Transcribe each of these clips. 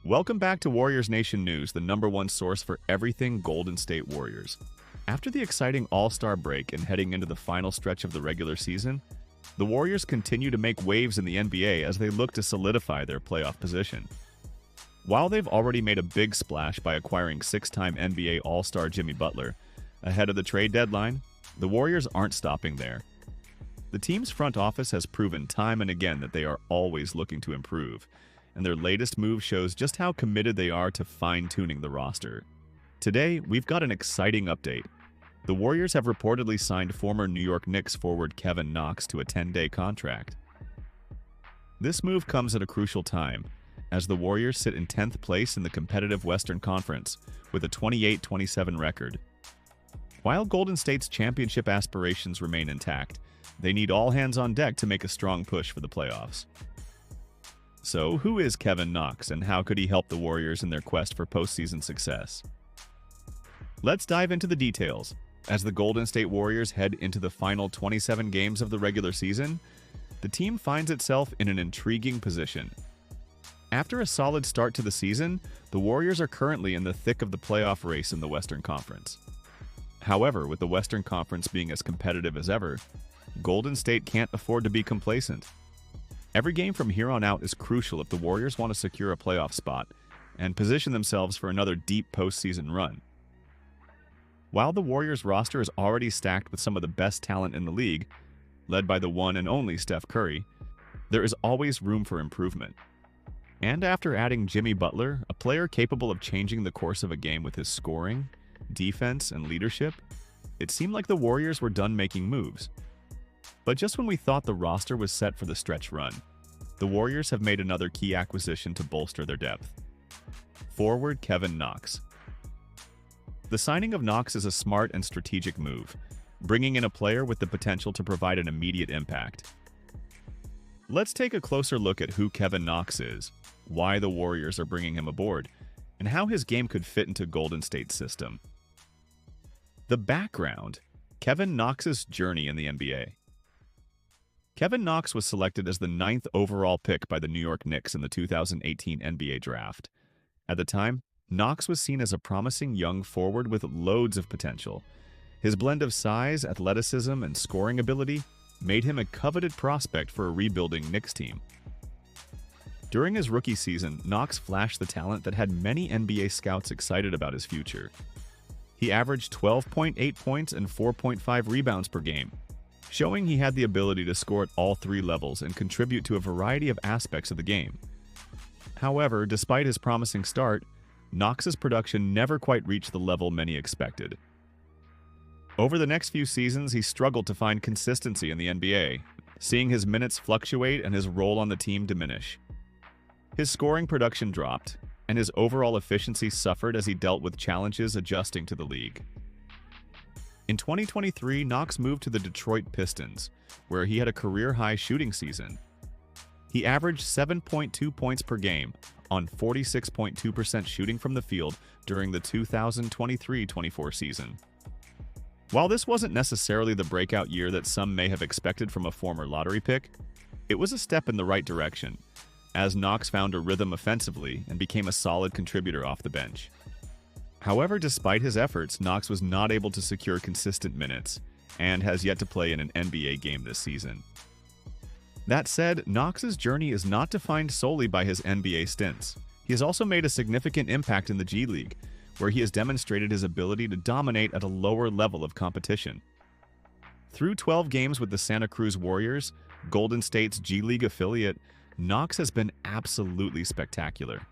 Welcome back to Warriors Nation News, the #1 source for everything Golden State Warriors. After the exciting All-Star break and heading into the final stretch of the regular season, the Warriors continue to make waves in the NBA as they look to solidify their playoff position. While they've already made a big splash by acquiring 6-time NBA All-Star Jimmy Butler ahead of the trade deadline, the Warriors aren't stopping there. The team's front office has proven time and again that they are always looking to improve, and their latest move shows just how committed they are to fine-tuning the roster. Today, we've got an exciting update. The Warriors have reportedly signed former New York Knicks forward Kevin Knox to a 10-day contract. This move comes at a crucial time, as the Warriors sit in 10th place in the competitive Western Conference with a 28-27 record. While Golden State's championship aspirations remain intact, they need all hands on deck to make a strong push for the playoffs. So, who is Kevin Knox, and how could he help the Warriors in their quest for postseason success? Let's dive into the details. As the Golden State Warriors head into the final 27 games of the regular season, the team finds itself in an intriguing position. After a solid start to the season, the Warriors are currently in the thick of the playoff race in the Western Conference. However, with the Western Conference being as competitive as ever, Golden State can't afford to be complacent. Every game from here on out is crucial if the Warriors want to secure a playoff spot and position themselves for another deep postseason run. While the Warriors roster is already stacked with some of the best talent in the league, led by the one and only Steph Curry, there is always room for improvement. And after adding Jimmy Butler, a player capable of changing the course of a game with his scoring, defense, and leadership, it seemed like the Warriors were done making moves. But just when we thought the roster was set for the stretch run, the Warriors have made another key acquisition to bolster their depth. Forward Kevin Knox. The signing of Knox is a smart and strategic move, bringing in a player with the potential to provide an immediate impact. Let's take a closer look at who Kevin Knox is, why the Warriors are bringing him aboard, and how his game could fit into Golden State's system. The background: Kevin Knox's journey in the NBA. Kevin Knox was selected as the 9th overall pick by the New York Knicks in the 2018 NBA Draft. At the time, Knox was seen as a promising young forward with loads of potential. His blend of size, athleticism, and scoring ability made him a coveted prospect for a rebuilding Knicks team. During his rookie season, Knox flashed the talent that had many NBA scouts excited about his future. He averaged 12.8 points and 4.5 rebounds per game, showing he had the ability to score at all three levels and contribute to a variety of aspects of the game. However, despite his promising start, Knox's production never quite reached the level many expected. Over the next few seasons, he struggled to find consistency in the NBA, seeing his minutes fluctuate and his role on the team diminish. His scoring production dropped, and his overall efficiency suffered as he dealt with challenges adjusting to the league. In 2023, Knox moved to the Detroit Pistons, where he had a career-high shooting season. He averaged 7.2 points per game on 46.2% shooting from the field during the 2023-24 season. While this wasn't necessarily the breakout year that some may have expected from a former lottery pick, it was a step in the right direction, as Knox found a rhythm offensively and became a solid contributor off the bench. However, despite his efforts, Knox was not able to secure consistent minutes and has yet to play in an NBA game this season. That said, Knox's journey is not defined solely by his NBA stints. He has also made a significant impact in the G League, where he has demonstrated his ability to dominate at a lower level of competition. Through 12 games with the Santa Cruz Warriors, Golden State's G League affiliate, Knox has been absolutely spectacular.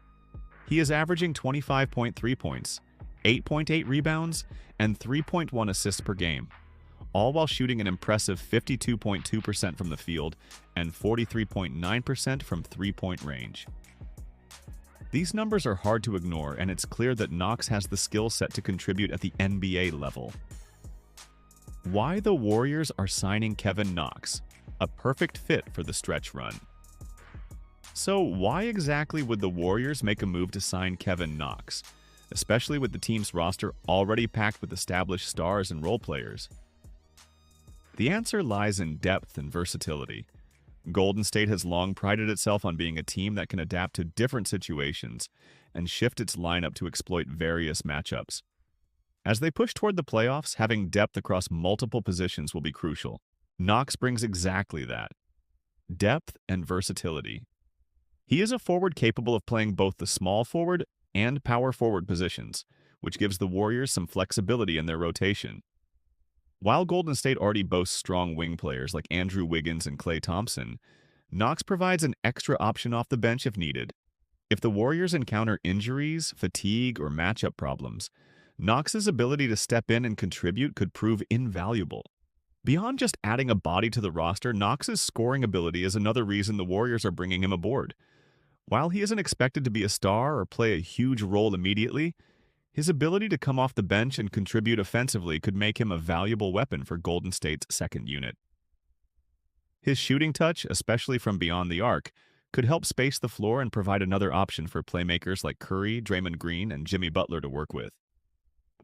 He is averaging 25.3 points, 8.8 rebounds, and 3.1 assists per game, all while shooting an impressive 52.2% from the field and 43.9% from three-point range. These numbers are hard to ignore, and it's clear that Knox has the skill set to contribute at the NBA level. Why the Warriors are signing Kevin Knox, a perfect fit for the stretch run. So why exactly would the Warriors make a move to sign Kevin Knox, especially with the team's roster already packed with established stars and role players? The answer lies in depth and versatility. Golden State has long prided itself on being a team that can adapt to different situations and shift its lineup to exploit various matchups. As they push toward the playoffs, having depth across multiple positions will be crucial. Knox brings exactly that: depth and versatility. He is a forward capable of playing both the small forward and power forward positions, which gives the Warriors some flexibility in their rotation. While Golden State already boasts strong wing players like Andrew Wiggins and Klay Thompson, Knox provides an extra option off the bench if needed. If the Warriors encounter injuries, fatigue, or matchup problems, Knox's ability to step in and contribute could prove invaluable. Beyond just adding a body to the roster, Knox's scoring ability is another reason the Warriors are bringing him aboard. While he isn't expected to be a star or play a huge role immediately, his ability to come off the bench and contribute offensively could make him a valuable weapon for Golden State's second unit. His shooting touch, especially from beyond the arc, could help space the floor and provide another option for playmakers like Curry, Draymond Green, and Jimmy Butler to work with.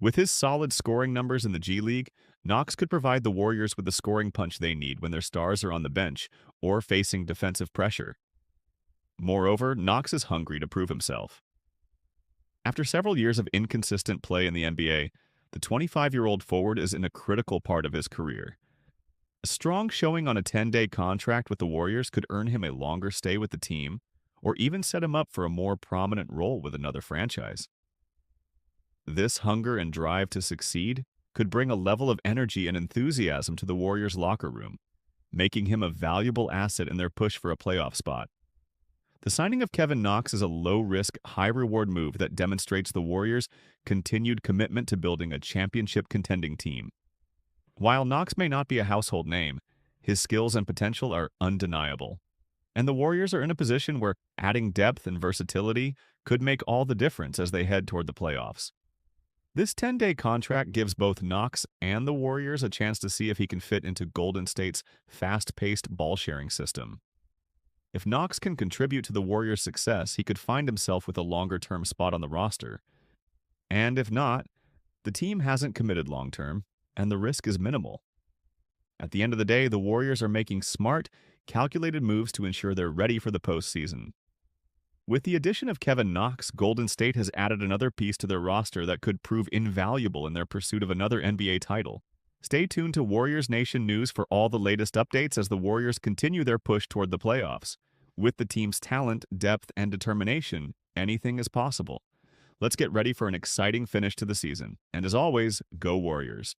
With his solid scoring numbers in the G League, Knox could provide the Warriors with the scoring punch they need when their stars are on the bench or facing defensive pressure. Moreover, Knox is hungry to prove himself. After several years of inconsistent play in the NBA, the 25-year-old forward is in a critical part of his career. A strong showing on a 10-day contract with the Warriors could earn him a longer stay with the team, or even set him up for a more prominent role with another franchise. This hunger and drive to succeed could bring a level of energy and enthusiasm to the Warriors' locker room, making him a valuable asset in their push for a playoff spot. The signing of Kevin Knox is a low-risk, high-reward move that demonstrates the Warriors' continued commitment to building a championship-contending team. While Knox may not be a household name, his skills and potential are undeniable. And the Warriors are in a position where adding depth and versatility could make all the difference as they head toward the playoffs. This 10-day contract gives both Knox and the Warriors a chance to see if he can fit into Golden State's fast-paced ball-sharing system. If Knox can contribute to the Warriors' success, he could find himself with a longer-term spot on the roster. And if not, the team hasn't committed long-term, and the risk is minimal. At the end of the day, the Warriors are making smart, calculated moves to ensure they're ready for the postseason. With the addition of Kevin Knox, Golden State has added another piece to their roster that could prove invaluable in their pursuit of another NBA title. Stay tuned to Warriors Nation News for all the latest updates as the Warriors continue their push toward the playoffs. With the team's talent, depth, and determination, anything is possible. Let's get ready for an exciting finish to the season. And as always, go Warriors.